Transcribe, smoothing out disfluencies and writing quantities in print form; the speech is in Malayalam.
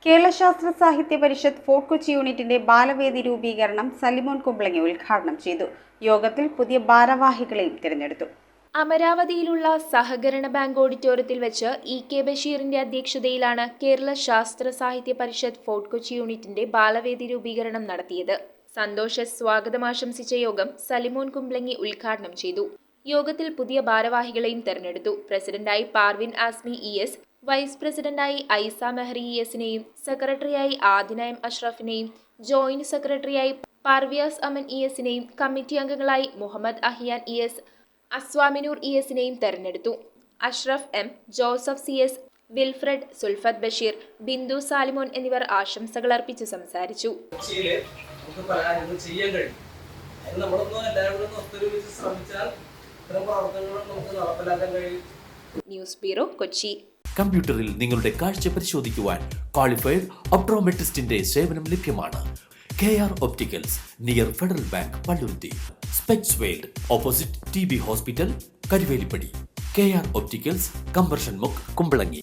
കേരള ശാസ്ത്ര സാഹിത്യ പരിഷത്ത് ഫോർട്ട് കൊച്ചി യൂണിറ്റിന്റെ ബാലവേദി രൂപീകരണം സലിമോൻ കുമ്പളങ്ങി ഉദ്ഘാടനം ചെയ്തു. യോഗത്തിൽ പുതിയ ഭാരവാഹികളെയും തിരഞ്ഞെടുത്തു. അമരാവതിയിലുള്ള സഹകരണ ബാങ്ക് ഓഡിറ്റോറിയത്തിൽ വെച്ച് ഇ.കെ. ബഷീറിന്റെ അധ്യക്ഷതയിലാണ് കേരള ശാസ്ത്ര സാഹിത്യ പരിഷത്ത് ഫോർട്ട് കൊച്ചി യൂണിറ്റിന്റെ ബാലവേദി രൂപീകരണം നടത്തിയത്. സന്തോഷ സ്വാഗതം ആശംസിച്ച യോഗം സലിമോൻ കുമ്പളങ്ങി ഉദ്ഘാടനം ചെയ്തു. യോഗത്തിൽ പുതിയ ഭാരവാഹികളെയും തെരഞ്ഞെടുത്തു. പ്രസിഡന്റായി പാർവിൻ ആസ്മി ഇ.എസ്., വൈസ് പ്രസിഡന്റായി ഐസ മെഹ്റി ഇ.എസിനെയും സെക്രട്ടറിയായി ആദിന എം അഷ്റഫിനെയും ജോയിന്റ് സെക്രട്ടറിയായി പർവിയാസ് അമൻ ഇ.എസിനെയും കമ്മിറ്റി അംഗങ്ങളായി മുഹമ്മദ് അഹിയാൻ ഇ.എസ്., അസ്വാമിനൂർ ഇ.എസിനെയും തെരഞ്ഞെടുത്തു. അഷ്റഫ് എം, ജോസഫ് സി.എസ്., വിൽഫ്രഡ്, സുൽഫത്ത് ബഷീർ, ബിന്ദു സാലിമോൻ എന്നിവർ ആശംസകൾ അർപ്പിച്ച് സംസാരിച്ചു. News bureau, Kochi. കമ്പ്യൂട്ടറിൽ നിങ്ങളുടെ കാഴ്ച പരിശോധിക്കുവാൻ ക്വാളിഫൈഡ് ഒപ്ട്രോമെട്രിസ്റ്റിന്റെ സേവനം ലഭ്യമാണ്. KR Opticals, near federal bank, Palluruthy. Specs world, opposite TB hospital, Karuvelippady. KR Opticals, combustion മുക്ക്, കുമ്പളങ്ങി.